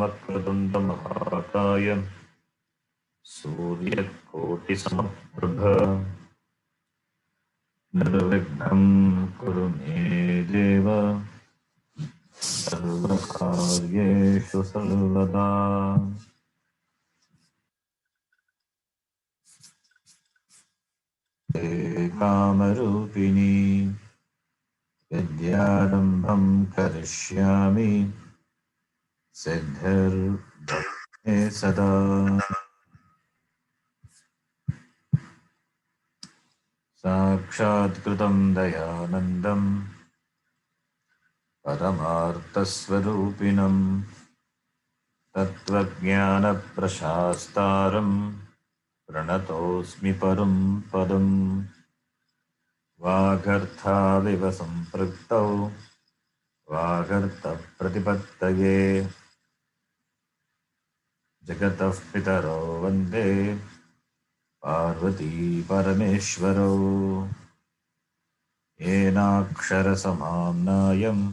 वक्रतुण्डमहाकाय सूर्यकोटिसमप्रभ निर्विघ्नं कुरु मे देव सर्वकार्येषु सर्वदा। कामरूपिणी विद्यारम्भं करिष्यामि सिद्धिर्भवति सदा। साक्षात्कृतं दयानन्दं परमार्थस्वरूपिणं तत्त्वज्ञानप्रशास्तारं प्रणतोऽस्मि परं पदम्। वागर्थाविव सम्पृक्तौ वागर्थप्रतिपत्तये जगतः पितरौ वन्दे पार्वती परमेश्वरौ। येनाक्षरसमाम्नायम्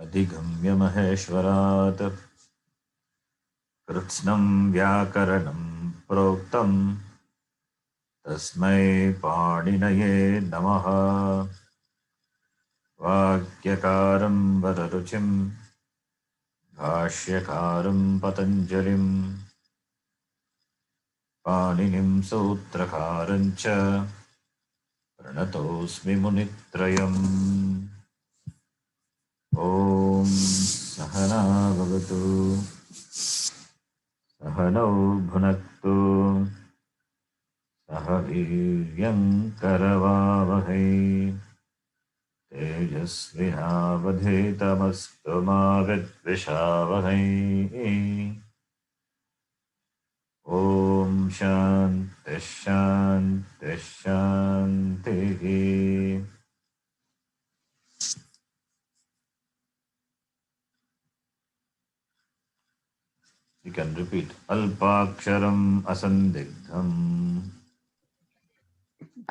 अधिगम्य महेश्वरात् कृत्स्नं व्याकरणं प्रोक्तं तस्मै पाणिनये नमः। वाक्यकारं वररुचिं भाष्यकारं पतञ्जलिं पाणिनिं सूत्रकारं च प्रणतोऽस्मि मुनित्रयम्। ॐ सहना भवतु सहनौ भुनक्तु सह वीर्यं करवावहै तेजस्विनावधीतमस्तु मा विद्विषावहै। ॐ शान्ति शान्ति शान्तिः। You can repeat. Alpaksharam asandigdham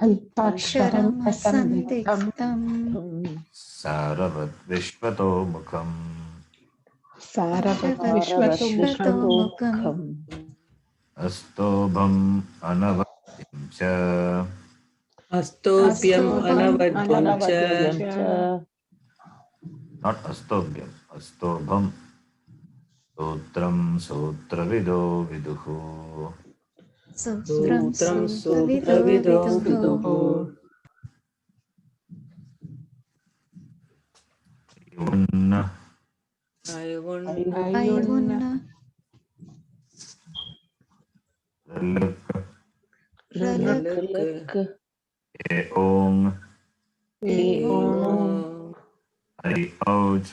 अल्पाक्षरम् असन्दिग्धम् सारवत् विश्वतो मुखम् सारवत् विश्वतोमुखम् अस्तोभम् अनवद्यं च अस्तोभ्यम् अनवद्यं च not अस्तोभ्यम् अस्तोभम् सूत्रं सूत्रविदो विदुः सूत्रं सूत्रविदो विदुः अयुन्न ऋलक् एओङ् एओङ् ऐऔज्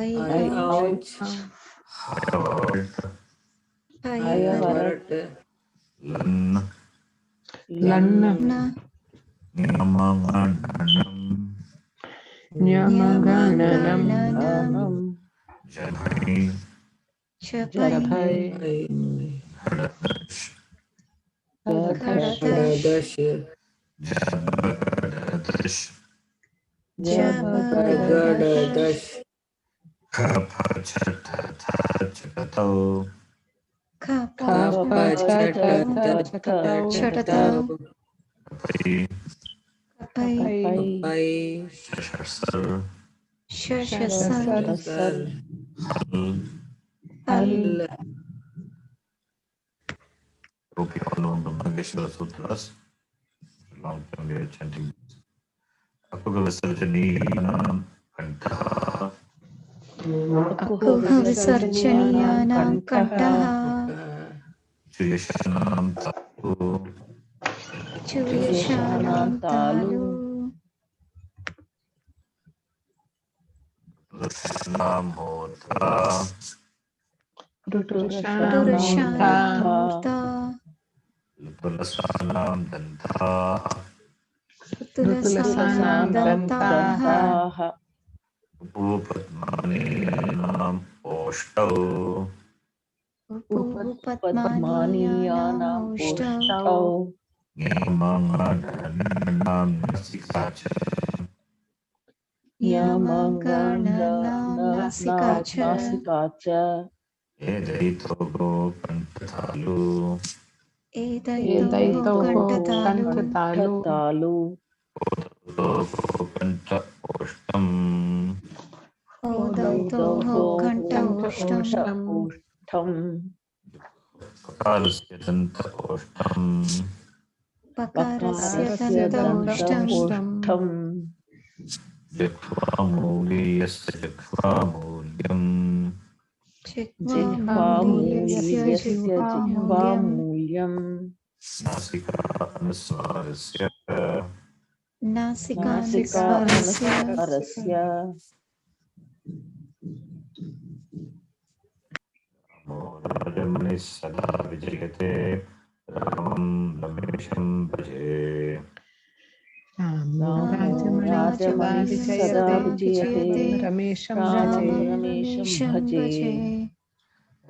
ऐऔज् हयवर्ट् हयवर्ट् लन् लन्न न्यमगणम् न्यमगणनम् जघै जभै घटदश घटदश जबगडदश जबगडदश खफछठथचकतौ कपछटतौ कपै कपै शशसर् शशसर् हल्। हल्। Hope you all know the Bhageshwara Sutras. Long time we are chanting. Apugavasarjanīyanām kantah अकुहविसर्जनीयानां कण्ठः Chuyashanām talu चूयशानां तालु Lashanām murta पुरुषाणां मूर्धा Lutulasanām dantah ऋतुलसानां दन्ताः Upupatmanīyanām oštau उपपद्मानीयानाम् औष्ठौ Nyamādanānām nasikācha यमगणनासिका च नासिका च एदैतो कण्ठतालु एदैतो कण्ठतालु कण्ठतालु कण्ठ ओष्ठम् ओदौतोः कण्ठ ओष्ठम् ओष्ठम् पकारस्य दन्त ओष्ठम् पकारस्य पकारस्य दन्त ओष्ठम् ओष्ठम् जिह्वामूलीयस्य जिह्वामूल्यम् जिह्वामूलीयस्य जिह्वामूल्यम् नासिकानुस्वारस्य नासिकानुस्वारस्य राजमनिः सदा विजयते रामं रमेशं भजे रामो राजमणिः सदा विजयते रमेशं रमेशं भजे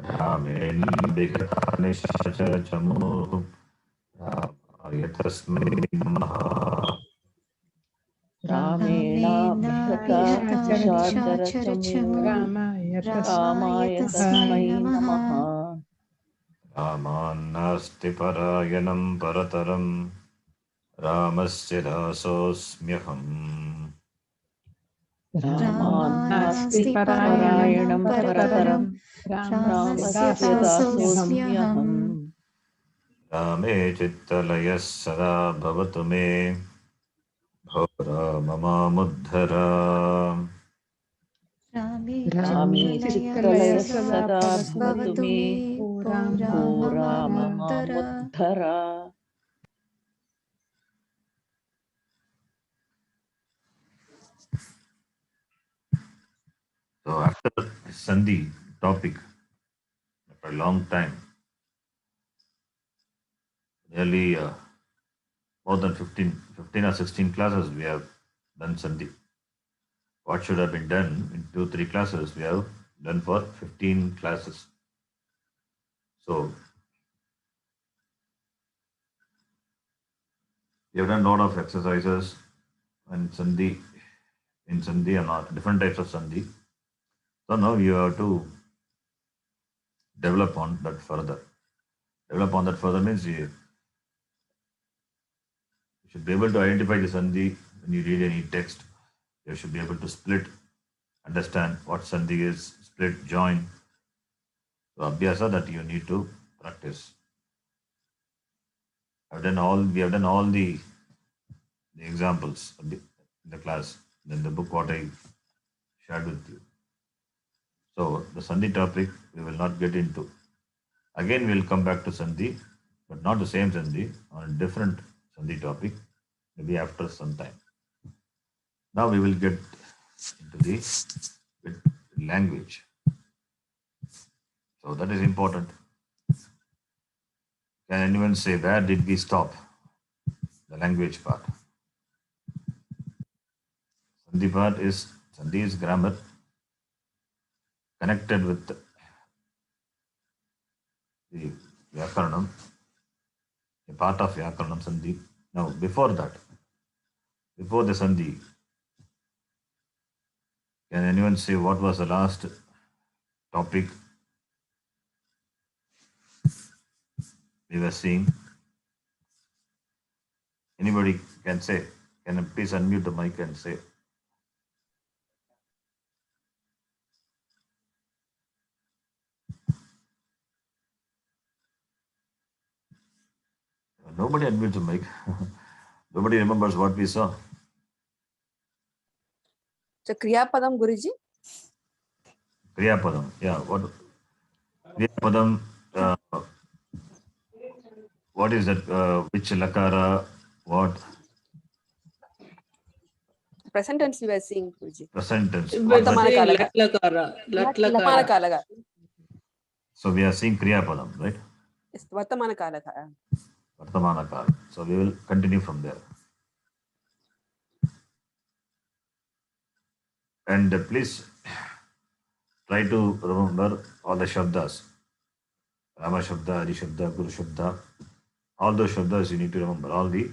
रामेण विगतानि शाचरचमूः रामाय तस्मै नमः रामेणाभिहतानिशाचरचमूः रामाय तस्मै नमः रामान्नास्ति परायणं परतरं रामस्य दासोऽस्म्यहम् रामान्नास्ति परायणं परतरं रामस्य दासोऽस्म्यहम् रामे चित्तलयः सदा भवतु मे भो राम मामुद्धर रामे चित्तलयः सदा भवतु मे भो Ram मामुद्धर So after Sandhi topic, after a long time, nearly more than 15 or 16 classes we have done Sandhi. What should have been done in 2-3 classes, we have done for 15 classes. So we have done a lot of exercises and Sandhi, in Sandhi and different types of Sandhi. So now you have to develop on that further. Develop on that further means you should be able to identify the Sandhi when you read any text. You should be able to split, understand what Sandhi is, split, join. So Abhyasa that you need to practice. We have done all the examples in the class, then the book what I shared with you. So the Sandhi topic we will not get into. Again we will come back to Sandhi, but not the same Sandhi, on a different Sandhi topic, maybe after some time. Now we will get into the language. So that is important. Can anyone say where did we stop? The language part. Sandhi part is Sandhi is grammar connected with the Vyakaranam, a part of Vyakaranam Sandhi. Now before that, before the Sandhi, can anyone say what was the last topic we were seeing? Anybody can say? Can you please unmute the mic and say? Nobody unmutes the mic. Nobody remembers what we saw. So Kriyapadam, Guruji? Kriyapadam. Yeah. What? Kriyapadam. What is that? Which lakara? What? Present tense we were seeing, Guruji. Present tense. Vartamana Kalaga. So we are seeing Kriyapadam, right? Yes, Vartamana Kalaga. Vartamana Kala. So we will continue from there. And please try to remember all the Shabdas. Rama Shabda, Hari Shabda, Guru Shabda. All those Shabdas you need to remember. All the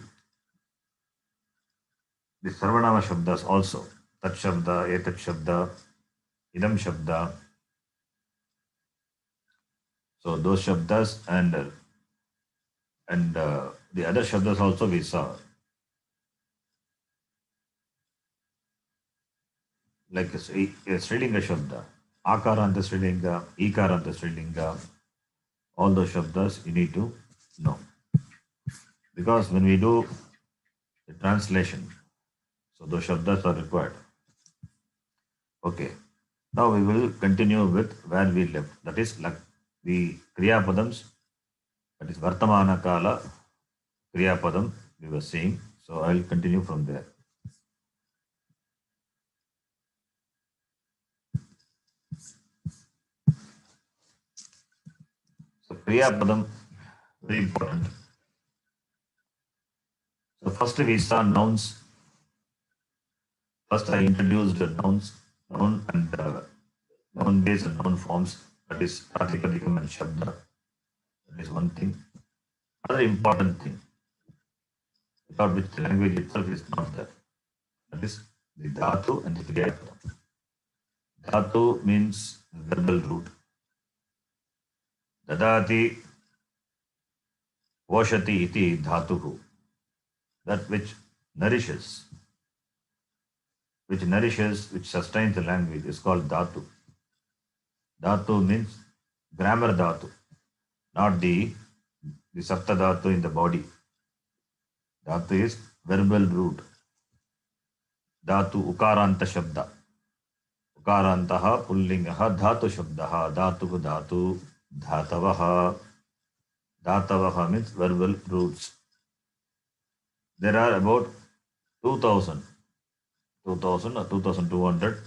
Sarvanama Shabdas also. tat shabda, etat shabda, idam shabda. So those shabdas and the other shabdas also we saw, like a Srilinga shabda, akaranta Srilinga, ikaranta Srilinga, all those shabdas you need to know. Because when we do the translation, so those shabdas are required. Okay. Now we will continue with where we left. That is like the Kriya Padams, that is Vartamana Kala Kriya Padam we were seeing. So I will continue from there. So Kriya Padam, very important. So first we saw nouns. First I introduced the nouns, noun and noun based and noun forms. That is Pratipadikam and Shabda. That is one thing. Another important thing, without which the language itself is not there. That is the Dhatu and the Kriya Padam. Dhatu means verbal root. Dadati Voshati iti dhatuhu. That which nourishes, which sustains the language is called dhatu. Dhatu means grammar dhatu, not the sapta dhatu in the body. Dhatu is verbal root. Dhatu ukaranta shabda. Ukarantaha pullingaha dhatu shabdaha. Dhatuhu dhatu dhatavaha. Dhatavaha means verbal roots. There are about 2000 or 2200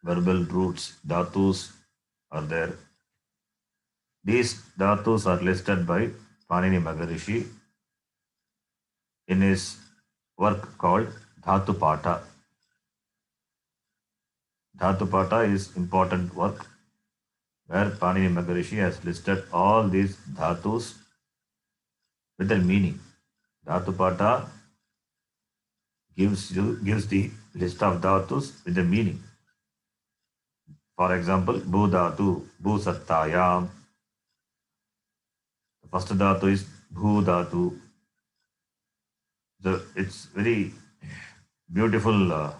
verbal roots, dhatus are there. These dhatus are listed by Panini Maharishi in his work called Dhatu Pata. Dhatu Pata is important work where Panini Maharishi has listed all these dhatus with their meaning. Dhatu Pata gives the list of dhatus with the meaning. For example, Bhu Dhatu, Bhu Sattayam. The first dhatu is Bhu Dhatu. So it's very beautiful,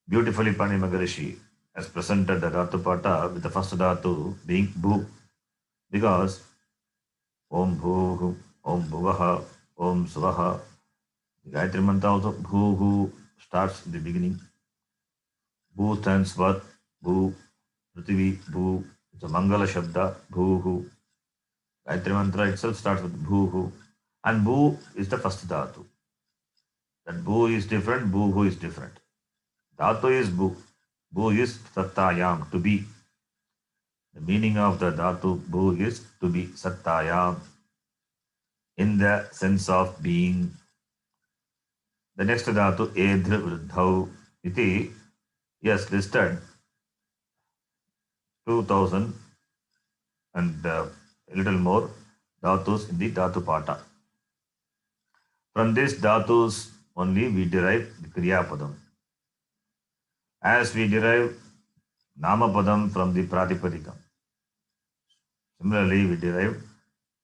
beautifully Panini Maharishi has presented the Dhatu Pata with the first dhatu being Bhu. Because Om Bhu, Om Bhuvaha, Om Suvaha. The Gayatri Mantra also Bhu starts in the beginning. Bhu stands for Bhu, Prithvi, Bhu. It's a Mangala Shabda, Bhu. Gayatri Mantra itself starts with Bhu. And Bhu is the first dhatu. That Bhu is different, Bhu is different. Dhatu is Bhu. Bhu is Sattayam, to be. The meaning of the dhatu Bhu is to be Sattayam, in the sense of being. The next dhatu, Edhri Vruddhau, iti, yes, listed 2000 and a little more dhatus in the Dhatu Pata. From these dhatus only we derive the Kriya Padam. As we derive Nama Padam from the Pratipadikam. Similarly, we derive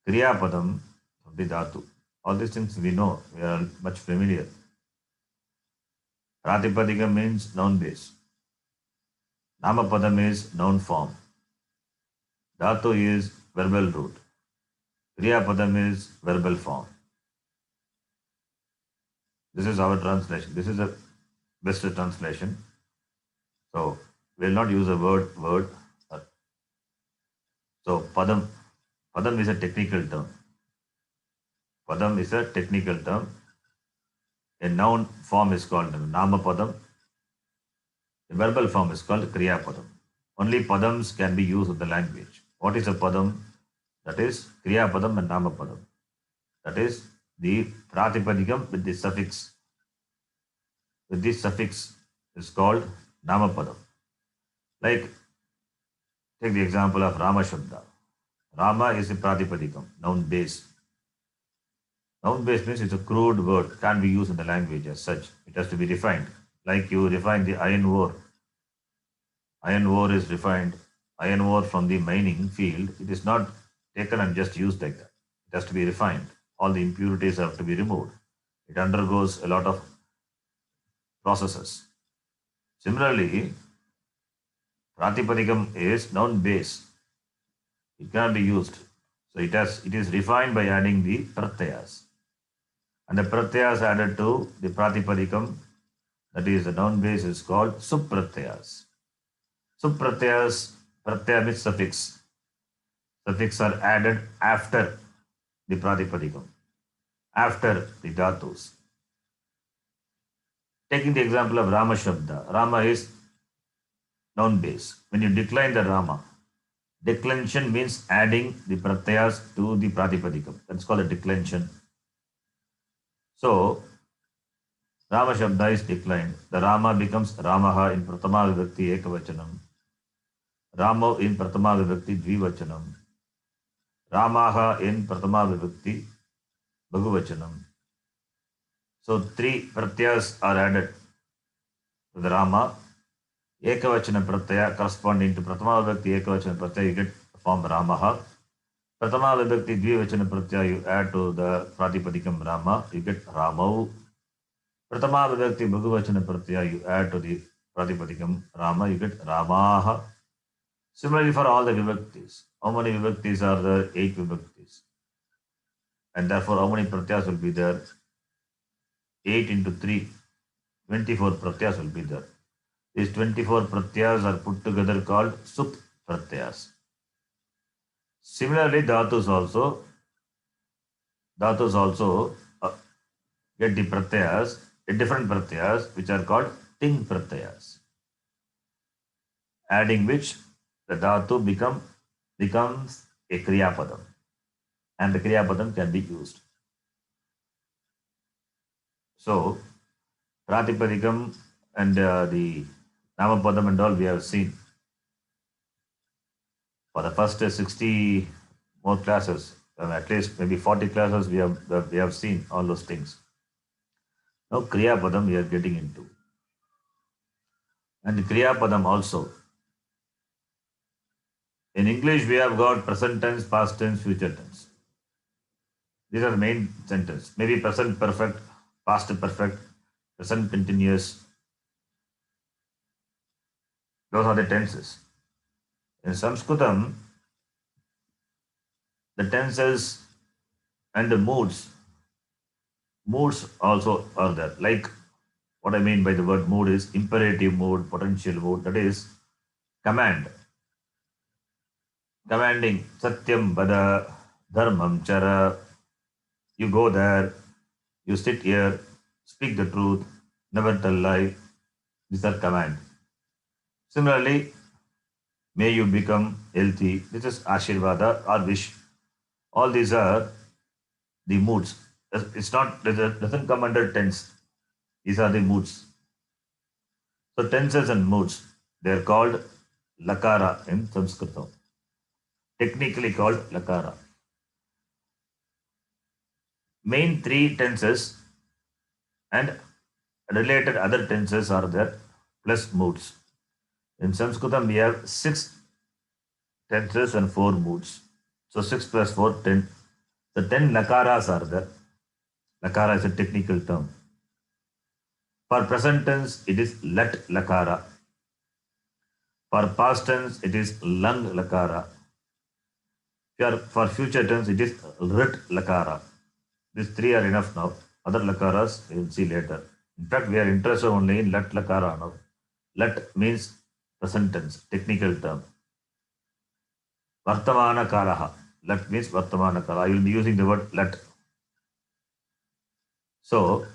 Kriya Padam from the Dhatu. All these things we know, we are much familiar. Pratipadika means noun base. Namapadam is noun form. Dhatu is verbal root. Kriya Padam is verbal form. This is our translation. This is the best translation. So we will not use a word. So Padam is a technical term. Padam is a technical term. A noun form is called Nama Padam. A verbal form is called Kriya Padam. Only Padams can be used in the language. What is a Padam? That is Kriya Padam and Nama Padam. That is the Pratipadikam with the suffix. With this suffix is called Nama Padam. Like, take the example of Rama Shabda. Rama is a Pratipadikam, noun base. Noun base means it's a crude word, can't be used in the language as such. It has to be refined. Like you refine the iron ore. Iron ore is refined. Iron ore from the mining field, it is not taken and just used like that. It has to be refined. All the impurities have to be removed. It undergoes a lot of processes. Similarly, Pratipadikam is noun base. It cannot be used. So it is refined by adding the pratyayas. And the pratyayas added to the Pratipadikam, that is the noun base, is called supratyayas. Supratyayas, pratyaya means suffix. Suffix are added after the Pratipadikam, after the dhatus. Taking the example of Rama Shabda, Rama is noun base. When you decline the Rama, declension means adding the pratyayas to the Pratipadikam. That's called a declension. So, Rama Shabda is declined. The Rama becomes Ramaha in Pratama Vibhakti Ekavachanam. Ramo in Pratama Vibhakti Dvivachanam. Ramaha in Pratama Vibhakti Bhagavachanam. So, three pratyayas are added to the Rama. Ekavachana pratyaya corresponding to Pratama Vibhakti Ekavachana pratyaya, you get the form Ramaha. Pratama Vibhakti Dvivachana pratyaya, you add to the Pratipadikam Rama, you get Ramau. Pratama Vibhakti Bhagavachana pratyaya, you add to the Pratipadikam Rama, you get Ramaha. Similarly for all the Vibhaktis. How many Vibhaktis are there? 8 Vibhaktis. And therefore, how many pratyas will be there? 8 into 3, 24 pratyas will be there. These 24 pratyas are put together called sup pratyas. Similarly, dhatus also get the pratyas, different pratyas, which are called ting pratyas, adding which the dhatu becomes a kriyapadam, and the kriyapadam can be used. So, Pratipadikam and the Namapadam and all we have seen. For the first 60 more classes, at least maybe 40 classes, we have seen all those things. Now Kriya Padam we are getting into. And the Kriya Padam also. In English, we have got present tense, past tense, future tense. These are the main sentences. Maybe present perfect, past perfect, present continuous. Those are the tenses. In Sanskritam, the tenses and the moods also are there. Like what I mean by the word mood is imperative mood, potential mood, that is command. Commanding Satyam Bada Dharmam Chara. You go there, you sit here, speak the truth, never tell lie. These are command. Similarly, may you become healthy. This is Ashirvada or wish. All these are the moods. It doesn't come under tense. These are the moods. So tenses and moods, they are called lakara in Sanskrit. Technically called lakara. Main 3 tenses and related other tenses are there, plus moods. In Sanskritam, we have 6 tenses and 4 moods. So 6 plus 4, 10. The 10 lakaras are there. Lakara is a technical term. For present tense, it is lat lakara. For past tense, it is lang lakara. For future tense, it is rit lakara. These 3 are enough now. Other lakaras we will see later. In fact, we are interested only in lat lakara now. Lat means present tense, technical term. Vartamana kalaha. Lat means vartamana kala. I will be using the word lat. So,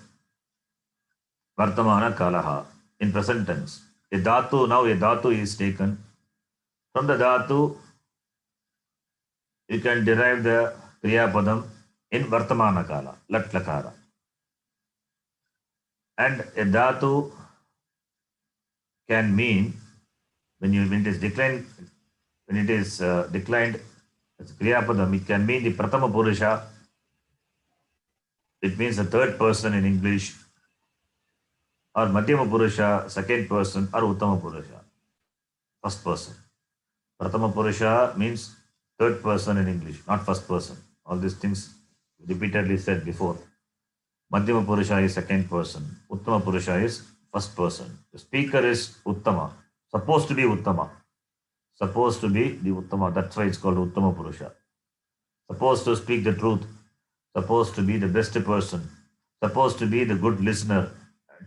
vartamana kalaha in present tense. A dhatu is taken. From the dhatu, you can derive the kriya padam in vartamana kala, lat lakara. And a dhatu can mean when it is declined as kriya padam, it can mean the pratama purusha. It means the third person in English, or Madhyama Purusha, second person, or Uttama Purusha, first person. Prathama Purusha means third person in English, not first person. All these things repeatedly said before. Madhyama Purusha is second person. Uttama Purusha is first person. The speaker is Uttama, supposed to be Uttama. Supposed to be the Uttama. That's why it's called Uttama Purusha. Supposed to speak the truth. Supposed to be the best person. Supposed to be the good listener.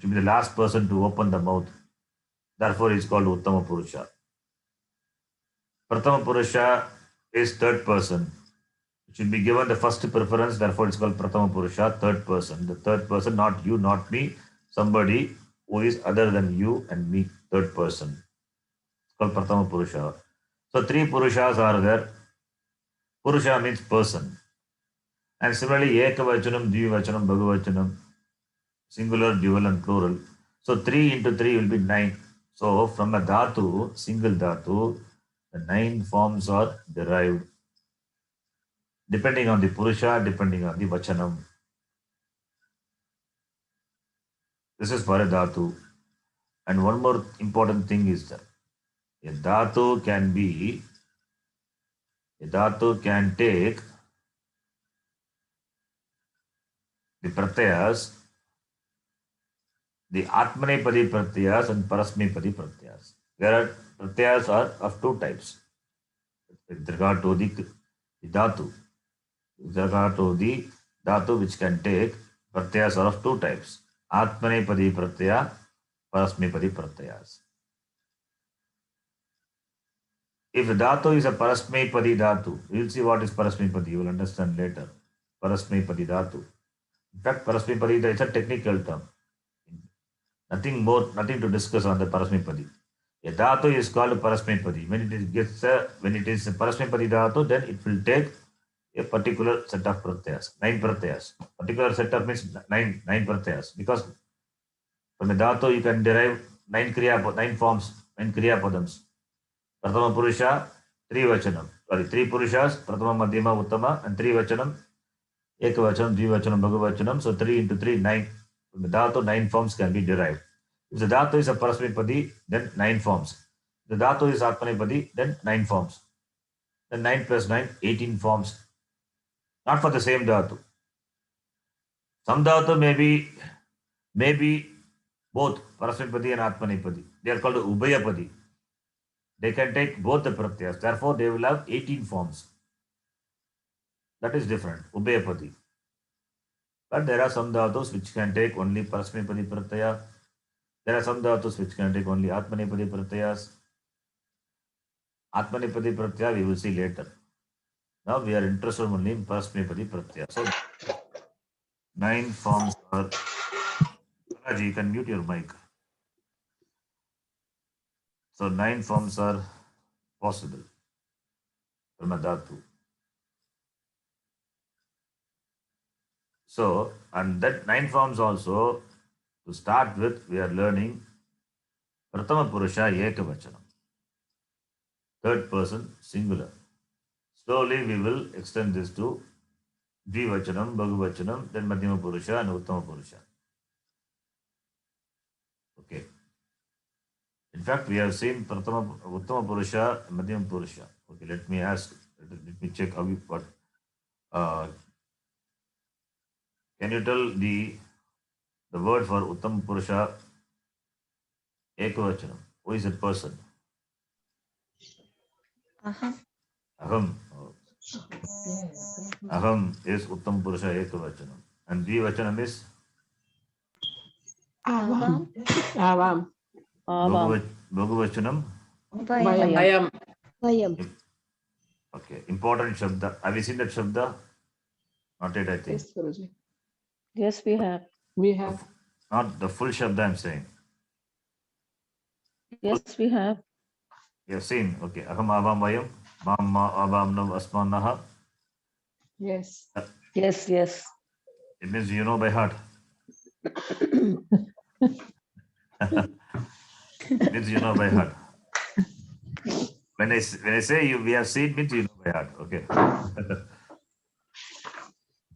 To be the last person to open the mouth. Therefore, it's called Uttama Purusha. Prathama Purusha is third person. It should be given the first preference, therefore it's called Prathama Purusha, third person. The third person, not you, not me, somebody who is other than you and me, third person. It's called Prathama Purusha. So three Purushas are there. Purusha means person. And similarly, Ekavachanam, Dvivachanam, Bhagavachanam, singular, dual and plural. So 3 into 3 will be 9. So from a dhatu, single dhatu, the 9 forms are derived depending on the Purusha, depending on the Vachanam. This is for a dhatu. And one more important thing is that a dhatu can take the pratyas, the Atmanepadi pratyas and Parasmepadi pratyas. There are pratyas are of two types. With regard to the dhatu, with regard to the dhatu which can take pratyas are of two types. Atmanepadi pratyaya, Parasmepadi pratyas. If the dhatu is a Parasmepadi dhatu, you will see what is Parasmepadi, you will understand later. Parasmepadi dhatu. In fact, Parasmepadi is a technical term. Nothing more, nothing to discuss on the Parasmepadi. A dhatu is called Parasmepadi. When it is a Parasmepadi dhatu, then it will take a particular set of pratyas, 9 pratyas. Particular set of means 9 pratyas. Because from a dhatu you can derive 9 forms, 9 kriya padams. Prathama Purusha, 3 vachanam. Sorry, 3 Purushas, Prathama, Madhyama, Uttama, and 3 vachanam, Ekavachanam, Dvivachanam, Bhagavachanam. So 3 into 3, 9. From the dhatu, 9 forms can be derived. If the dhatu is a Parasmepadi, then 9 forms. If the dhatu is Atmanepadi, then 9 forms. Then 9 plus 9, 18 forms. Not for the same dhatu. Some dhatu may be both Parasmepadi and Atmanepadi. They are called Ubhayapadi. They can take both the pratyas. Therefore, they will have 18 forms. That is different. Ubhayapadi. But there are some dhatus which can take only Parasmepadi pratyaya. There are some dhatus which can take only Atmanepadi pratyayas. Atmanepadi pratyaya we will see later. Now we are interested only in Parasmepadi pratyaya. So 9 forms are. Balaji, you can mute your mic. So 9 forms are possible from a dhatu. So, and that 9 forms also, to start with, we are learning Prathama Purusha Ekavachanam. Third person, singular. Slowly we will extend this to Dvivachanam, Bhagavachanam, then Madhyama Purusha and Uttama Purusha. Okay. In fact, we have seen Uttama Purusha, Madhyama Purusha. Okay, let me check how what. Can you tell the word for Uttama Purusha Ekavachanam? Who is that person? Aham. Aham. Aham is Uttama Purusha Ekavachanam. And Dvivachanam is Avam. Avam. Bhagavachanam. Vayam. Vayam. Okay, important Shabda. Have you seen that Shabda? Not yet, I think. Yes, Guruji. Yes, we have. We have. Not the full Shabda I'm saying. Yes, we have. You have seen. Okay. Aham avam vayam. Mam ma avam nav asmanaha. Yes. Yes, yes. It means you know by heart. It means you know by heart. When I say we have seen, means you know by heart. Okay.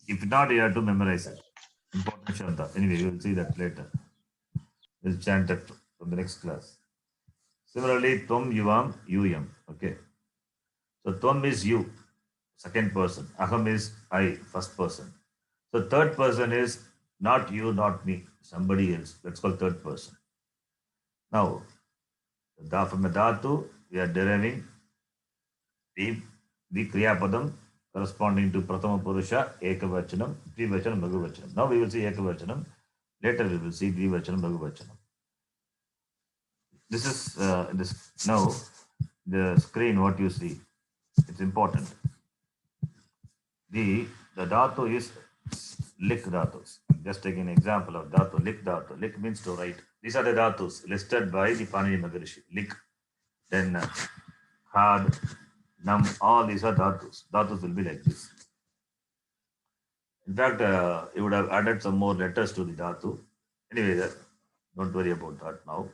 If not, you have to memorize it. Important Shabda. Anyway, we will see that later. We'll chant that from the next class. Similarly, tvam, yuvam, yuyam. Okay. So tvam is you, second person. Aham is I, first person. So third person is not you, not me, somebody else. That's called third person. Now, from the dhatu, we are deriving the kriya padam corresponding to prathama purusha, ekavachanam, dvivachanam, bhagavachanam. Now we will see ekavachanam. Later we will see dvivachanam, bhagavachanam. This is now the screen. What you see, it's important. The dhatu is lik dhatus. Just taking an example of dhatu, lik dhatu. Lik means to write. These are the dhatus listed by the Panini Maharishi. Lik, then hard, nam, all these are dhatus. Dhatus will be like this. In fact, you would have added some more letters to the dhatu. Anyway, don't worry about that now.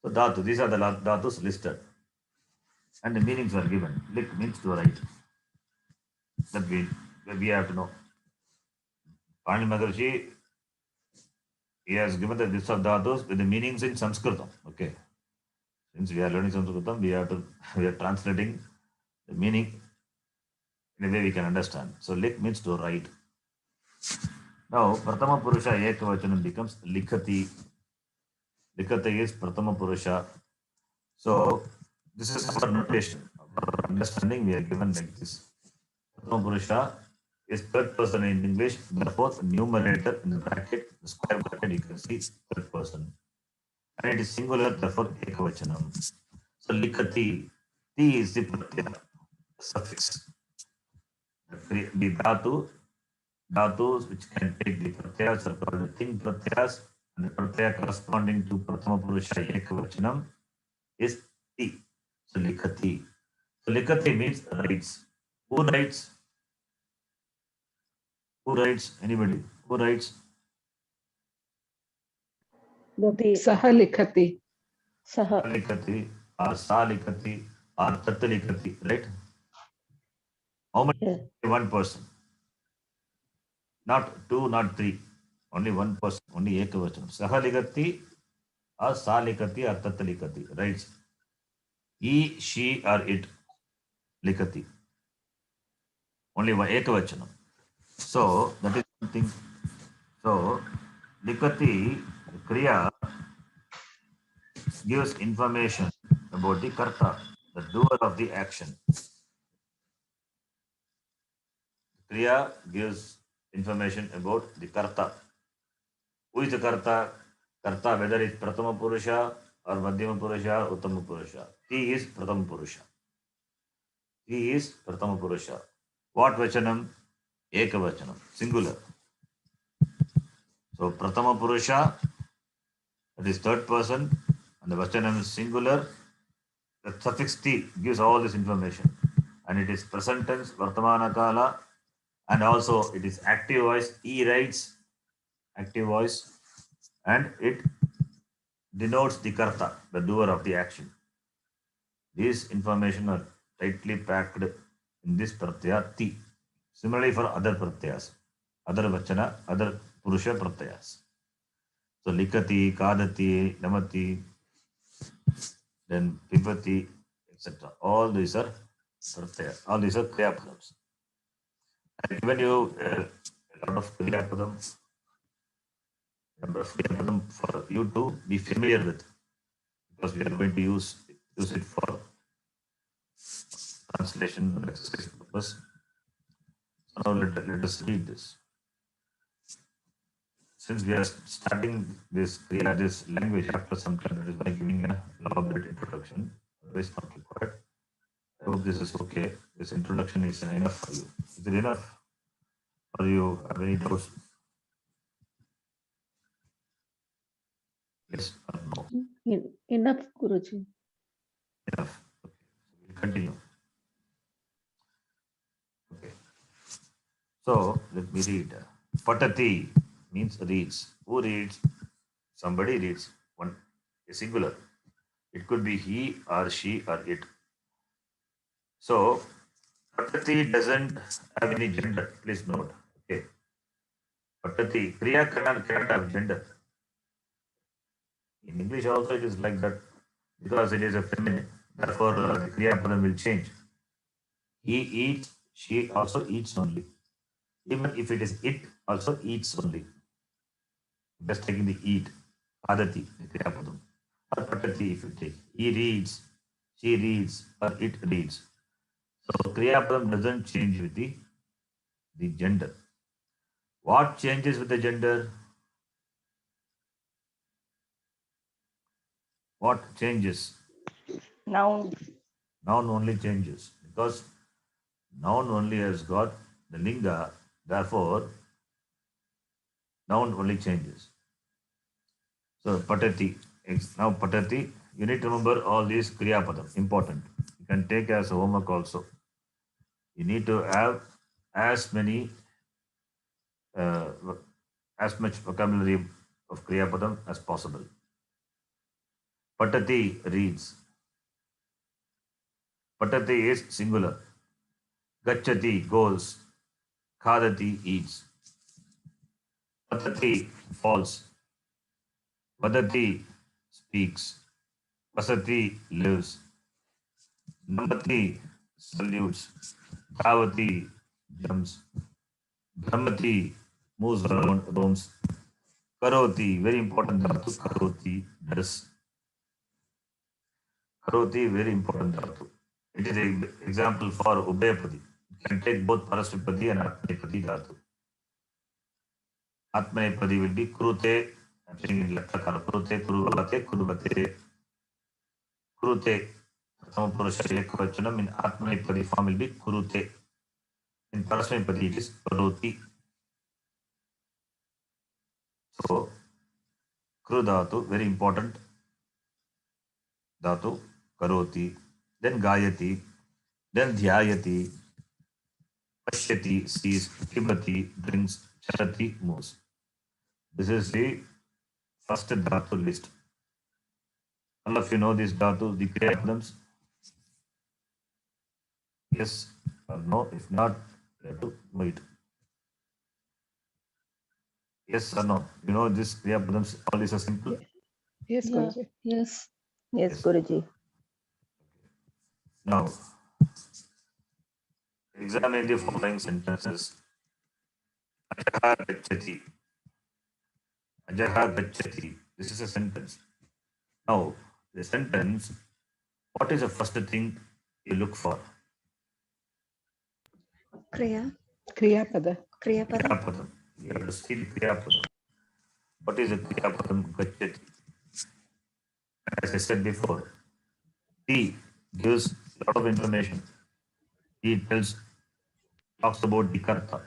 So dhatu, these are the dhatus listed. And the meanings are given. Lik means to write. That we have to know. Panini Maharishi, he has given the list of dhatus with the meanings in Sanskritam. Okay. Since we are learning Sanskritam, we are translating the meaning in a way we can understand. So lik means to write. Now, Prathama Purusha Ekavachanam becomes Likhati. Likhati is Prathama Purusha. So, this is our notation. Our understanding we are given like this. Prathama Purusha is third person in English, therefore, numerator in the bracket, the square bracket, you can see third person. And it is singular, therefore, Ekavachanam. So, Likhati, Ti is the pratyaya, suffix. The dhatus which can take the pratyas are called the thing pratyas, and the pratyaya corresponding to Prathama Purusha Ekavachanam is Ti. So Likhati. So Likhati means writes. Who writes? Who writes? Anybody? Who writes? The Saha likhati. Saha. Likhati or Sa Likhati or Tat Likhati, right? How many? Yeah. One person. Not two, not three. Only one person, only Ekavachanam. Saha Likhati or Sa Likhati or Tat Likhati, writes. He, she or it, Likhati. Only one Ekavachanam. So that is one thing. So Likhati, Kriya, gives information about the Karta, the doer of the action. Kriya gives information about the Karta. Who is the Karta? Karta, whether it's Prathama Purusha or Madhyama Purusha, Uttama Purusha. He is Prathama Purusha. He is Prathama Purusha. What Vachanam? Ekavachanam, singular. So Prathama Purusha, that is third person, and the Vachanam is singular. The suffix T gives all this information. And it is present tense, Vartamana Kala, and also it is active voice, he writes, active voice, and it denotes the Karta, the doer of the action. These information are tightly packed in this pratyaya Ti. Similarly for other pratyayas, other Vachana, other Purusha pratyayas. So Likati, Kadati, Namati, then Pipati, etc. All these are pratyaya. All these are kriyapadams. I have given you a lot of kriyapadam, for you to be familiar with, because we are going to use it for translation and exercise purpose. So now let us read this. Since we are starting this language after some time, that is by giving an elaborate introduction. Otherwise not required. I hope this is okay. This introduction is enough for you. Is it enough? Or you have any doubts? Yes or no? Enough, Guruji. Enough. Okay. So we'll continue. Okay. So let me read. Patati means reads. Who reads? Somebody reads. One, a singular. It could be he or she or it. So Patati doesn't have any gender. Please note. Okay. Patati, Kriya cannot have gender. In English also it is like that because it is a feminine. Therefore, the Kriya Padam will change. He eats, she also eats only. Even if it is it, also eats only. Just taking the eat, Adati, the Kriya Padam. Or Patati if you take. He reads, she reads, or it reads. So Kriya Padam doesn't change with the gender. What changes with the gender? What changes? Noun. Noun only changes because noun only has got the linga, therefore noun only changes. So patati, now patati, you need to remember all these kriya padam, important. You can take as homework also. You need to have as many, uh, as much vocabulary of kriya padam as possible. Patati reads. Patati is singular. Gachati goes. Khadati eats. Patati falls. Vadati speaks. Vasati lives. Namati salutes. Dhavati jumps. Brahmati moves around, roams. Karoti, very important dhatu. Karoti does. Karoti, very important dhatu. It is an example for Ubhayapadi. You can take both Parasvipadi and Atmanipadi dhatu. Atmanipadi will be Kurute. I'm saying in Latakara. Kurute, Kuruvate, Kuruvate. Kurute. Purusha Ekvachanam in Atmanipadi form will be Kurute. In Parasvipadi it is Karoti. So, Kru dhatu, very important dhatu, Karoti, then Gayati, then Dhyayati, Pashyati, sees, Pibati, drinks, Charati, moves. This is the first dhatu list. All of you know these dhatu, the Kriya Padams? Yes or no? If not, you have to wait. Yes or no? You know this Kriya Padams, all these are simple? Yes, Yeah. Guruji. Yes. Yes, Yes. Guruji. Now, examine the following sentences. Ajaha gacchati. Ajaha gacchati. This is a sentence. Now, the sentence, what is the first thing you look for? Kriya. Kriyapada. Kriyapadam. Kriyapadam. You have to see the Kriyapadam. What is a Kriyapadam gacchati? As I said before, he gives a lot of information. He talks about the karta.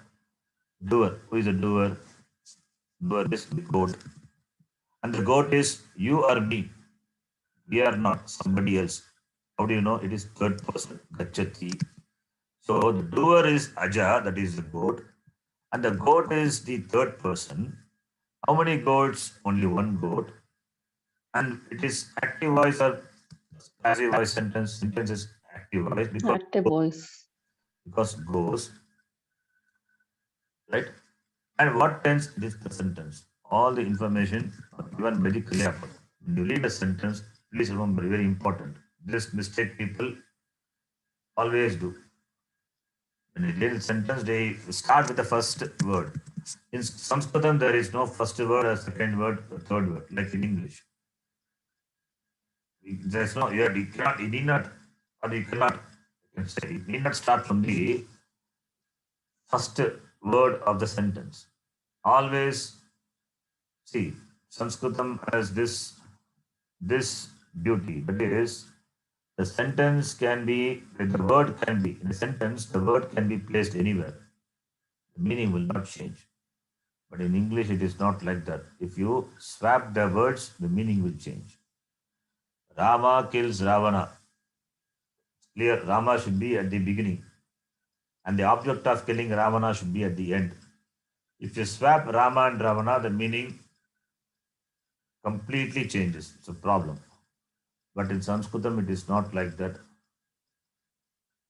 Doer. Who is a doer? Doer is the goat. And the goat is you or me. We are not somebody else. How do you know? It is third person. Gacchati. So the doer is Aja, that is the goat. And the goat is the third person. How many goats? Only one goat. And it is active voice or passive voice sentence. Sentence is active voice Active voice. because goes, right? And what tense is the sentence? All the information are given very clear. When you read a sentence, please remember, very important. This mistake people always do. When you read a sentence, they start with the first word. In Sanskritam, there is no first word, or second word, or third word, like in English. There's no, you cannot, you need not, or you cannot, you can say, you need not start from the first word of the sentence. Always see, Sanskritam has this beauty, that is, the sentence can be, the word can be, in a sentence, the word can be placed anywhere. The meaning will not change. But in English, it is not like that. If you swap the words, the meaning will change. Rama kills Ravana. Clear, Rama should be at the beginning. And the object of killing Ravana should be at the end. If you swap Rama and Ravana, the meaning completely changes. It's a problem. But in Sanskritam, it is not like that.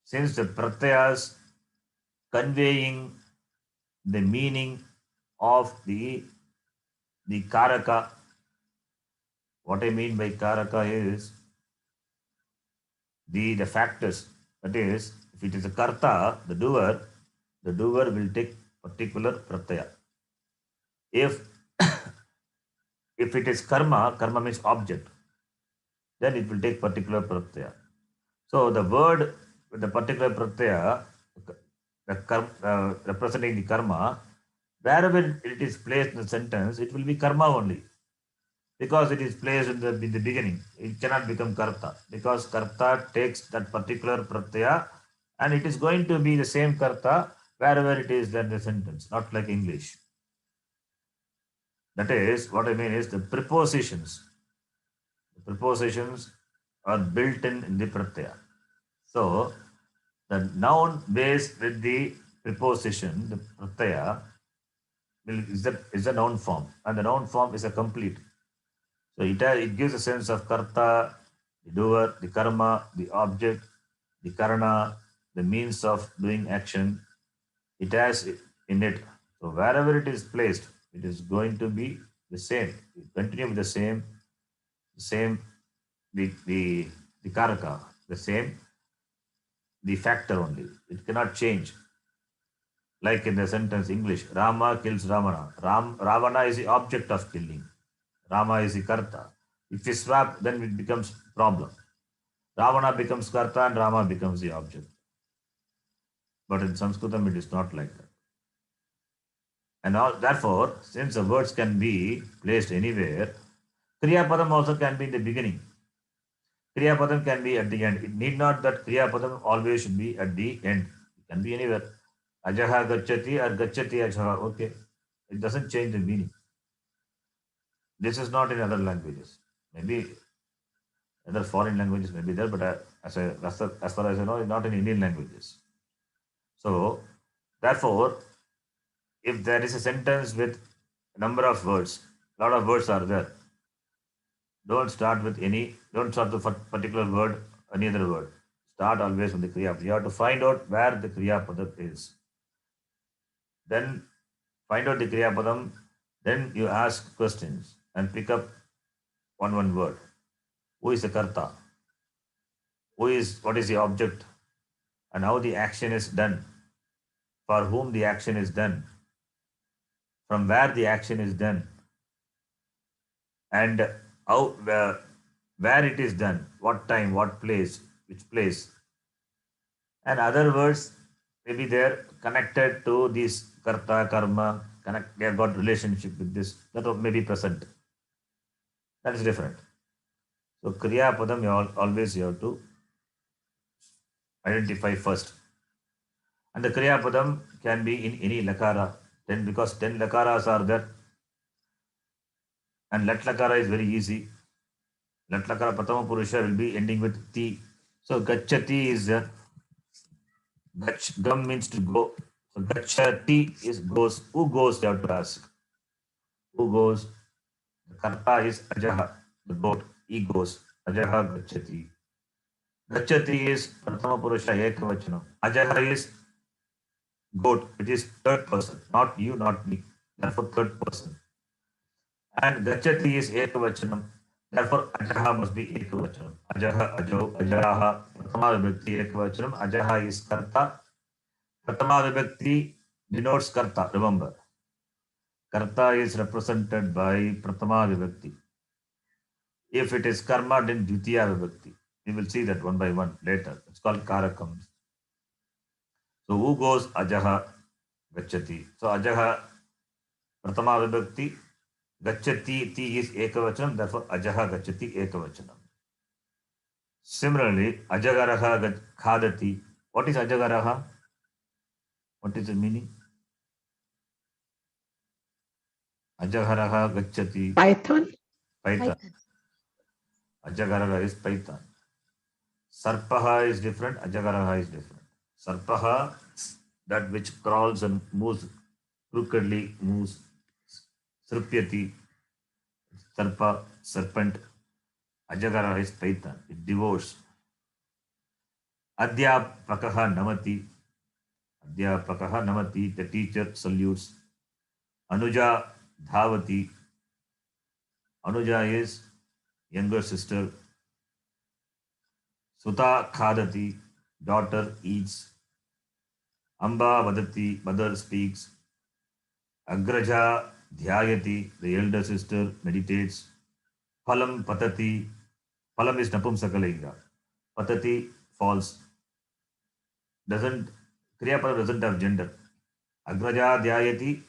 Since the pratyas conveying the meaning of the karaka, What I mean by karaka is the factors. That is, if it is a karta, the doer will take particular pratyaya. If if it is karma means object, then it will take particular pratyaya. So the word with the particular pratyaya, representing the karma, wherever it is placed in the sentence, it will be karma only. Because it is placed in the beginning, it cannot become karta. Because karta takes that particular pratyaya and it is going to be the same karta wherever it is there in the sentence, not like English. That is, what I mean is the prepositions. The prepositions are built in the pratyaya. So, the noun based with the preposition, the pratyaya, is a noun form. And the noun form is a complete. So, it gives a sense of karta, the doer, the karma, the object, the karana, the means of doing action. It has in it. So, wherever it is placed, it is going to be the same. You continue with the same, the karaka, the same, the factor only. It cannot change. Like in the sentence English, Rama kills Ravana. Ravana is the object of killing. Rama is the karta. If we swap, then it becomes problem. Ravana becomes karta and Rama becomes the object. But in Sanskritam, it is not like that. And therefore, since the words can be placed anywhere, Kriya Padam also can be in the beginning. Kriya Padam can be at the end. It need not that Kriya Padam always should be at the end. It can be anywhere. Ajaha gacchati or gacchati ajaha. Okay. It doesn't change the meaning. This is not in other languages. Maybe other foreign languages may be there, but as far as I know, it's not in Indian languages. So, therefore, if there is a sentence with a number of words, a lot of words are there. Don't start with particular word, any other word. Start always with the Kriya. You have to find out where the Kriya Padam is. Then find out the Kriya Padam. Then you ask questions and pick up one word. Who is the Karta? What is the object? And how the action is done. For whom the action is done. From where the action is done. And how, where it is done. What time, what place, which place. And other words may be there connected to this karta, karma, they have got relationship with this, that may be present. That is different. So Kriya Padam, always you have to identify first. And the Kriya Padam can be in any lakara, because 10 lakaras are there. And Lat lakara is very easy. Lat lakara Pratama Purusha will be ending with Ti. So Gacchati is there. Gam means to go. So Gacchati is goes. Who goes? You have to ask. Who goes? The karta is Ajaha, the goat. He goes. Ajaha Gacchati. Gacchati is Pratama Purusha Ekavachanam. Ajaha is goat. It is third person. Not you, not me. Therefore third person. And Gacchati is Ekavachanam. Therefore Ajaha must be Ekavachanam. Ajaha, Ajo, Ajaha. Pratama Vibhakti Ekavachanam. Ajaha is karta. Pratama Vibhakti denotes karta. Remember. Karta is represented by Pratama Vibhakti. If it is karma, then Dvitiya Vibhakti. We will see that one by one later. It's called Karakam. So who goes? Ajaha Gacchati. So Ajaha Pratama Vibhakti. Gacchati, Ti is Ekavachanam. Therefore Ajaha Gacchati Ekavachanam. Similarly, Ajagaraha Khadati. What is Ajagaraha? What is the meaning? Ajagaraha Gacchati. Python. Python. Ajagaraha is Python. Sarpaha is different. Ajagaraha is different. Sarpaha, that which crawls and moves crookedly, moves. Srupyati, Sarpa, serpent. Ajagaraha is Python. It devours. Adhyapakaha Namati. Adhyapakaha Namati, the teacher salutes. Anuja Dhavati. Anuja is younger sister. Suta khadati, daughter eats. Amba vadati, mother speaks. Agraja dhyayati, the elder sister meditates. Phalam patati, phalam is napumsakalinga. Patati falls. Doesn't, Kriyapada doesn't have gender. Agraja dhyayati,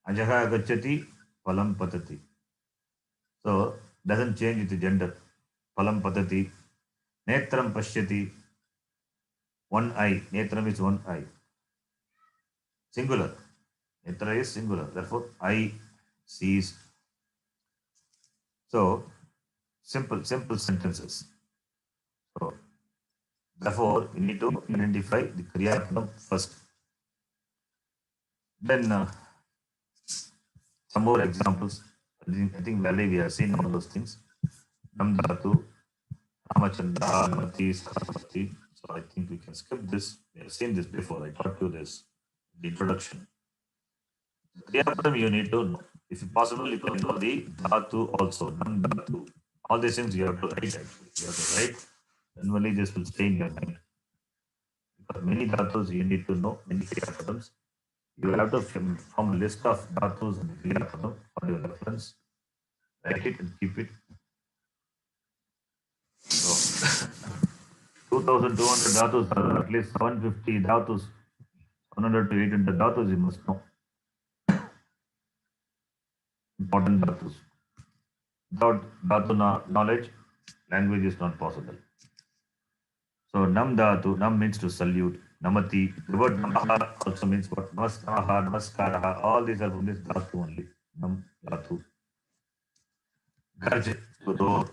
ajaha gachati, phalam patati. So, doesn't change with the gender. Phalam patati. Netram pashyati, one eye. Netram is one eye. Singular. Netra is singular. Therefore, eye sees. So, simple sentences. So, therefore, we need to identify the Kriya Padam first. Then, some more examples. I think Valley we have seen all those things. Nam Dhatu, Ramachandra, Mati, Saraswati. So, I think we can skip this. We have seen this before. I taught you this. The introduction. Kriyapadam you need to know. If possible, you can know the dhatu also. Nam dhatu. All these things you have to write actually. You have to write. Then only this will stay in your mind. Because many dhatus you need to know, many kriyapadams. You will have to form a list of dhatus and kriyapadam for your reference. Write it and keep it. So, 2200 dhatus are at least 750 dhatus. 100 to 800 dhatus you must know. Important dhatus. Without dhatu knowledge, language is not possible. So nam dhatu, nam means to salute. Namati, the word namaha also means what? Namaskaraha, namaskaraha, all these are from this dhatu only. Nam dhatu. Garj, to roar.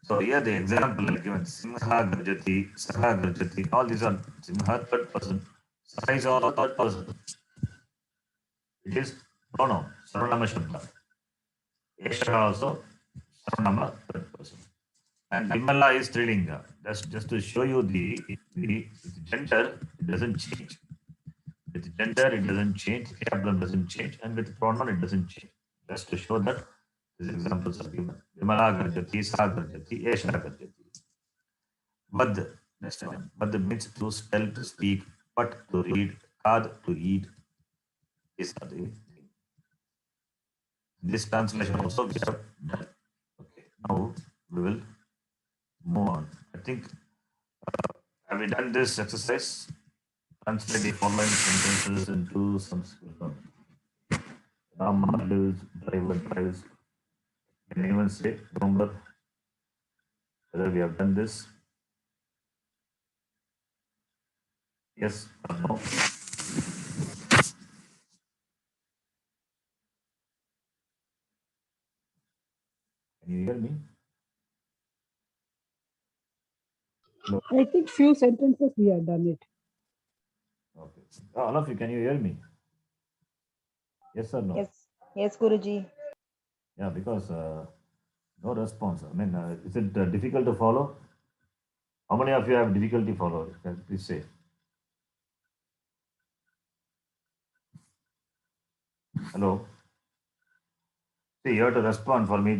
So here the example is given. Simha garjati, saha garjati, all these are simha third person. Saha is all third person. It is pronoun, sarvanama shabda. Esha also sarvanama third person. And Vimala is Strilinga. That's just to show you the with gender, it doesn't change. With gender, it doesn't change. Vocabulary doesn't change. And with pronoun, it doesn't change. Just to show that these examples are given. Vimala garjati, sa garjati, esha garjati. Vad, next one. Vad means to spell, to speak, but to read, kad to eat. These are the things. This translation also we have done. Okay, now we will move on. I think, have we done this exercise? Translate the following sentences into some Rama lives, driver drives. Can anyone say, remember whether we have done this? Yes or no? Can you hear me? No. I think few sentences we have done it. Okay. All of you, can you hear me? Yes or no? Yes. Yes, Guruji. Yeah, because no response. I mean, is it difficult to follow? How many of you have difficulty following? Please say. Hello? See, you have to respond for me.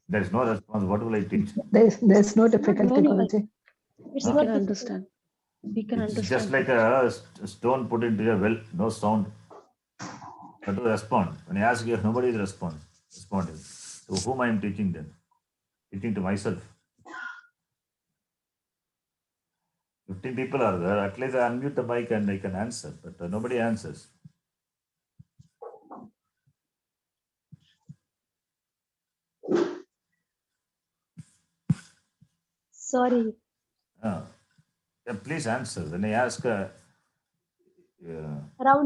There is no response. What will I teach? There's no difficulty, No, Guruji. We can understand. We can It's understand. just like a stone put into a well, no sound. But to respond. When I ask you, nobody is responding. To whom I am teaching then? Teaching to myself. 15 people are there. At least I unmute the mic and I can answer. But nobody answers. Sorry, Yeah, please answer. When I ask, around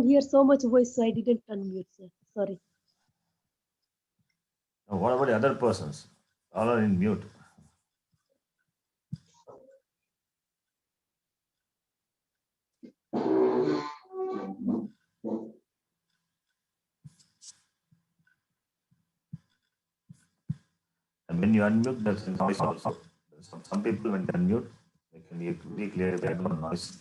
here so much voice, so I didn't unmute, sir. Sorry. what about the other persons? All are in mute. And when you unmute, there's a noise also. Some people, when they unmute, they can hear pretty clear background noise.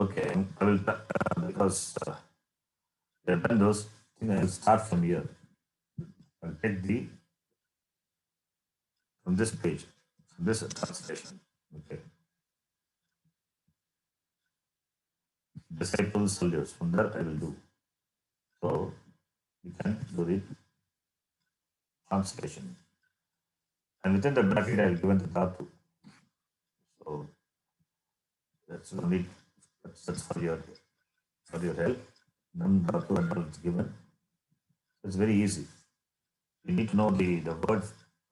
Okay, I will, because have done those things, I'll start from here. I'll take from this page, from this translation. Okay. Disciple salutes. From there I will do. So you can do the translation. And within the bracket I have given the dhatu. So that's only that's for your help. None dhatu and all is given. It's very easy. You need to know the word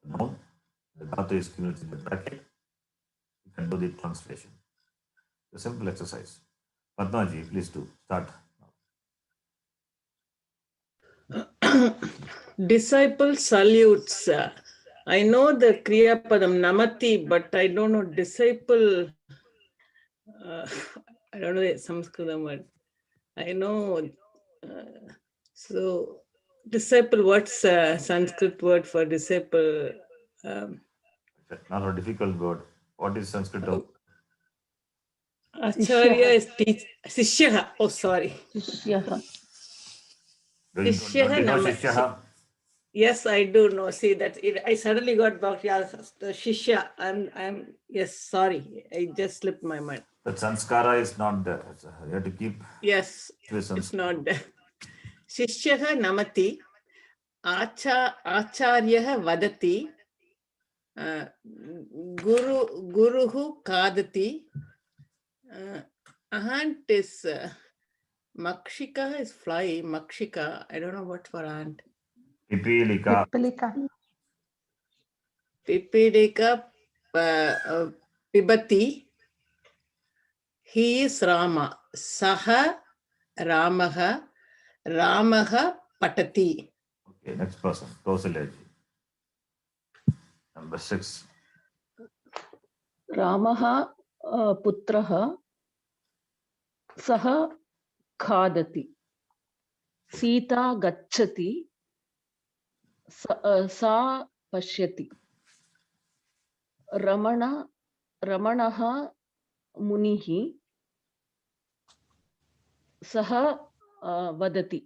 noun. The dhatu is given in the bracket. You can do the translation. It's a simple exercise. Padmaji, please do. Start. Disciple salutes. I know the Kriya Padam Namati, but I don't know disciple. I don't know the Sanskritam word. I know. So, disciple, what's Sanskrit word for disciple? Not a difficult word. What is Sanskrit? Acharya is teach. Sishyaha. Oh, sorry. Shishyaha. Do you know Shishyaha? Yes, I do know. See that I suddenly got back. Yeah, the Shishya. I'm. Yes, sorry. I just slipped my mind. But sanskara is not there. You have to keep. Yes, it's not there. Shishyaha namati. Acharya vadati. Guruhu kadati. Aunt is Makshika is fly. Makshika. I don't know what for aunt. Pipilika. Pipilika pibati. He is Rama. Saha Ramaha. Ramaha patati. Okay, next person. Kausalyaji. Number 6. Ramaha putraha saha khadati. Sita gacchati. Sa pashyati. Ramanaha munihi. Saha vadati.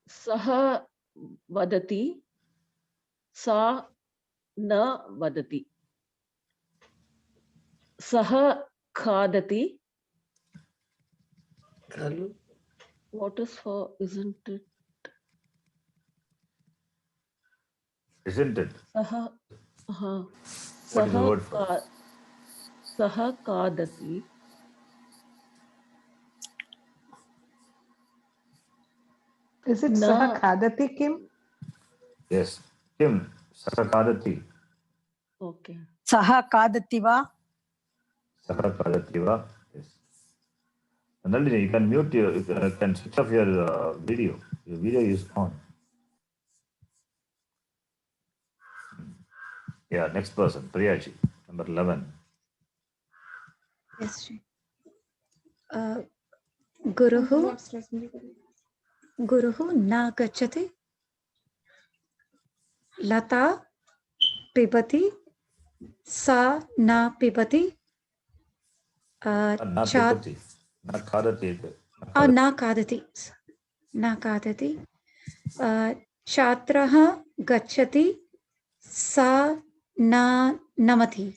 Saha vadati. Sa na vadati. Saha khadati. What is for, isn't it? Isn't it? Saha, What is the word for? Saha kadati. Is it Saha Khadati, Kim? Yes. Kim, Saha Kadati. Okay. Saha kadati va? Saha Kadati va? Yes. And Nalini, you can mute you can switch off your video. Your video is on. Yeah, next person, Priyaji, number 11. Yes, Guruhu na gacchati. Lata pibati. Sa na pibati. Not pipati. Not Kadati. Na kadati. Na kadati. Chatraha gacchati. Sa na namati.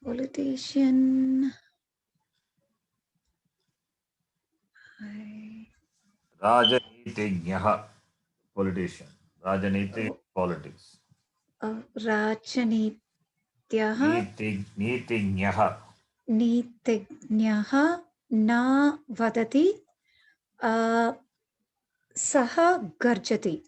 Politician. Rajanitijnaha, politician. Rajaniti, politics. Rajanityaha. Nitijnaha. Nitignaha na vadati. Saha garjati.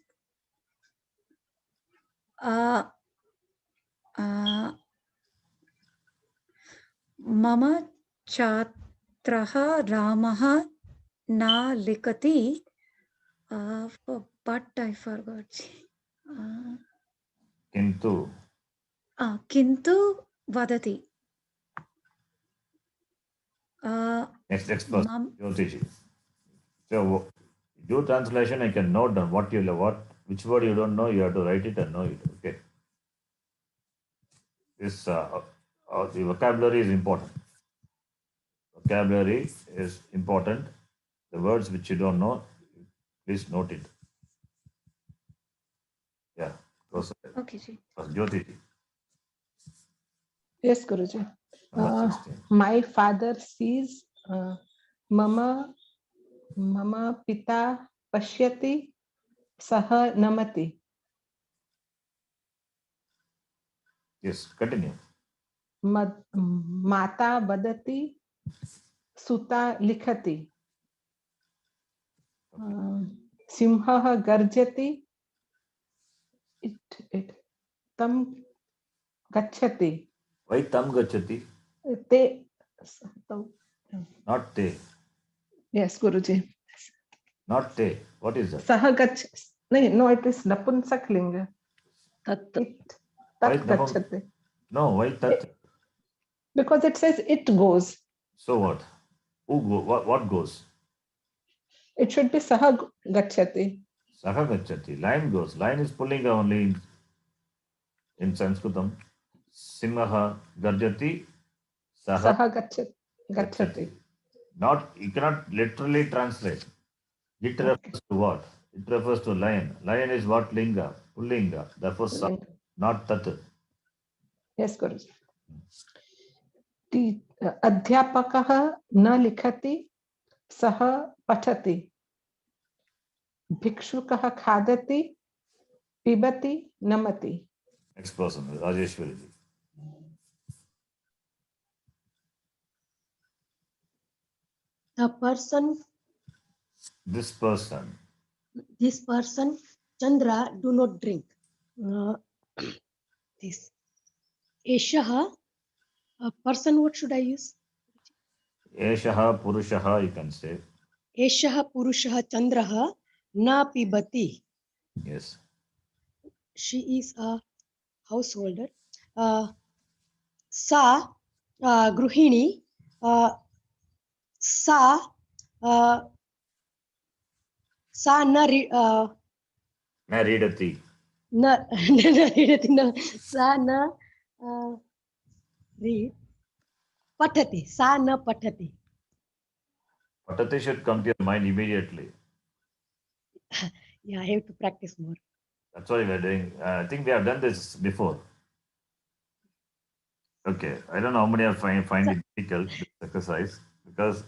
Mama chatraha Ramaha na likati. But I forgot. Kintu. Kintu vadati. Next person, Jyotiji. So, do translation, I can note down which word you don't know, you have to write it and know it. Okay. This the vocabulary is important. vocabulary is important. The words which you don't know, please note it. Yeah. Okay, ji. Jyoti. Yes, Guruji. Number 16. My father sees mama pita pashyati saha namati. Yes, continue. Mata vadati suta likhati. Simha garjati it tam gachati. Why tam gachati? Te. Not te. Yes, Guruji. Not te. What is that? Saha gach. No, it is napunsak linga. Tat. Why Tat napun- gachati. No, why tat? Because it says it goes. So what? Who go? What goes? It should be saha gachati. Saha gachati. Lion goes. Lion is pulling only in Sanskritam. Simha garjati. Saha Saha gachati. Not, you cannot literally translate. It refers to what? It refers to lion. Lion is what? Linga. Pullinga. Therefore, sa, not tat. Yes, Guruji. अध्यापकः न लिखति सः पठति भिक्षुकः खादति पिबति नमति. Next person, Rajeshwari. A person, This person. Chandra, do not drink. This. Eshaha, a person, what should I use? Eshaha Purushaha, you can say. Eshaha Purushaha Chandraha na pibati. Yes. She is a householder. Sa Gruhini. Sa na Na readati. na sa na read patati. Sa na patati. Patati should come to your mind immediately. Yeah, I have to practice more. That's why we're doing. I think we have done this before. Okay. I don't know how many are find it difficult, this exercise, because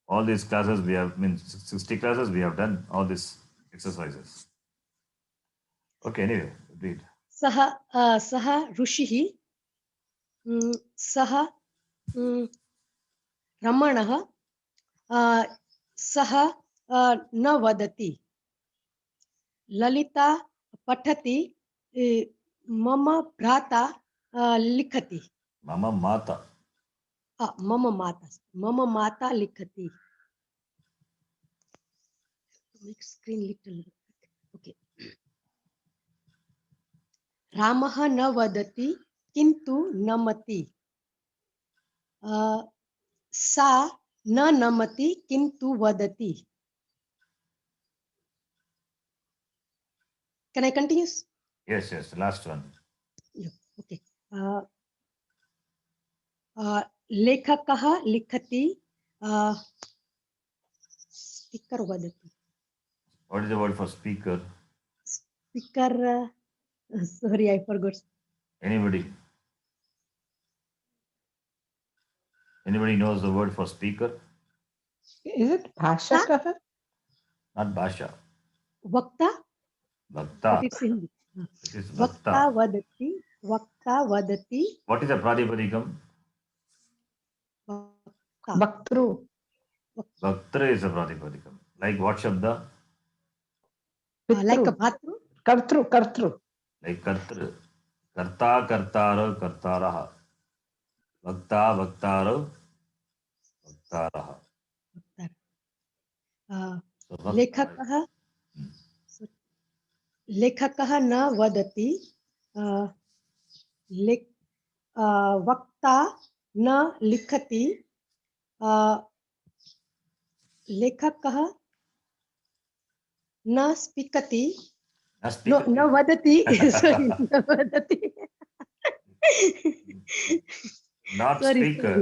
all these classes we have, 60 classes we have done all these exercises. Okay, anyway, read. Saha Rushihi. Saha Ramanaha. Saha na vadati. Lalita patati. Mama brata likhati. Mama Mata. Mama mata likhati. Make screen little. Okay. Ramaha na vadati kintu namati. Sa na namati kintu vadati. Can I continue? Yes, yes, last one. Yeah, okay. Lekhakaha likhati. Speaker vadati. What is the word for speaker? Speaker. Sorry, I forgot. Anybody? Anybody knows the word for speaker? Is it bhashakah? Not Bhasha. Vakta. Bhakta. It's Hindi. It is Vakta Bhakta. vadati. Vakta vadati. What is the Pradipadikam? Vaktru. Bhaktra is a Pradipadikam. Like what Shabda? Like a bhatru. Kartru. Like Kartru. Karta, Kartara, Kartaraha. Bhakta, Bhaktara, Bhaktaraha. So, Lekhakaha. Lekhakaha na vadati. Vakta na likhati. Lekhakaha na spikati. No, vadati. Sorry, na vadati. not Sorry, speaker.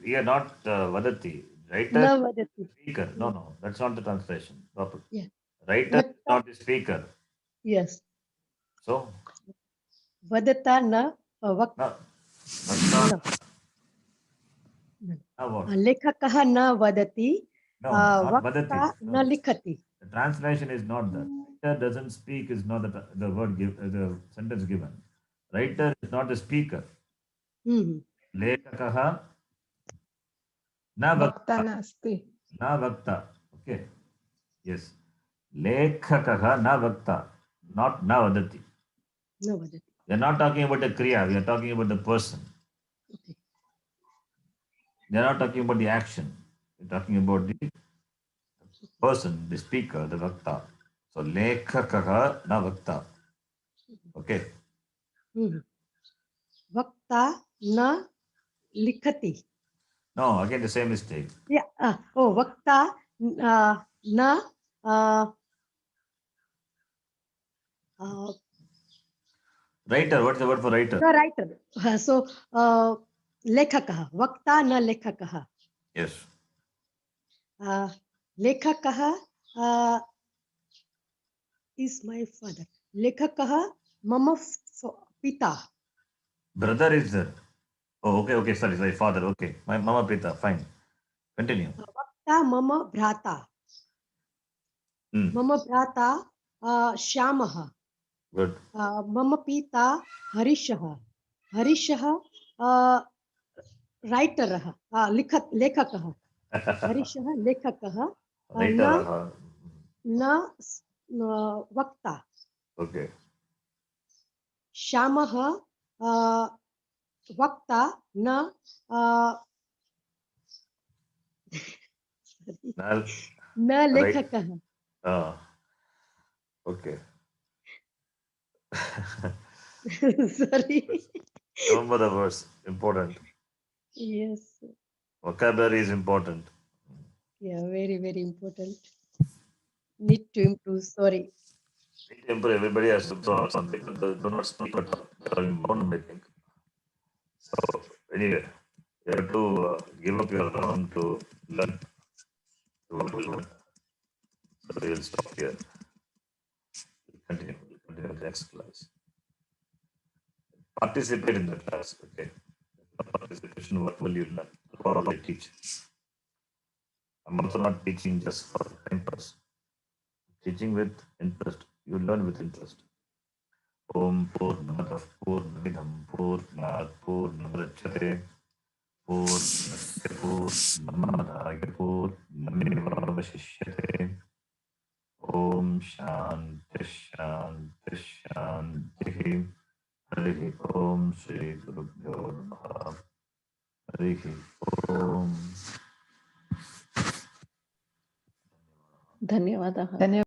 Here, not vadati. Writer, Na vadati. speaker. No, that's not the translation. Proper. Yeah. Writer is Vakta. not the speaker. Yes. So, Vadata na vak. no. Vakta. No. Now what? Lekhakah na vadati. No, not Vakta vadati. na No. likhati. The translation is not that. Writer doesn't speak is not the word the sentence given. Writer is not the speaker. Hmm. Lekakah na Vakta vakta. nasti. Na vakta. Okay. Yes. Lekhakah na vakta. Not na vadati. Na vadati. We are not talking about the kriya. We are talking about the person. Okay. We are not talking about the action. We are talking about the person, the speaker, the vakta. So lekhakah na vakta. Okay. Hmm. Vakta na likhati. No, again the same mistake. Yeah. Vakta na Writer, what's the word for writer? the writer. So lekhakah. Vakta na lekhakah. Yes. Lekhakah is my father. Lekhakah mama pita. Brother is there. Oh, okay, sorry, father, okay. My mama pita, fine. Continue. Vakta mama bhrata. Mama bhrata Shyamah. Good. Mama pita Harishah. Harishah writer. Lekhakah. Harishah lekhakah. Writer. Na vakta. Okay. Shyamah vakta na na lekhakah. Okay. Sorry. Remember the words. Important. Yes. Vocabulary is important. Yeah, very, very important. Need to improve. Sorry. Need to improve. Everybody has to draw something. Do not speak at important, I think. So, anyway, you have to give up your round to learn. So, we will stop here. Continue the next class. Participate in the class, okay? Participation, what will you learn? What will I teach? I'm also not teaching just for time pass. Teaching with interest. You learn with interest. Om Purnamadav Purnamidam Purnat Purnamudachyate Purnasya Purnamadaya Purnamevavashishyate Om Shanti Shanti Shanti Harihi Om Shri Gurubhyo Namaha Harihi Om ಧನ್ಯವಾದः.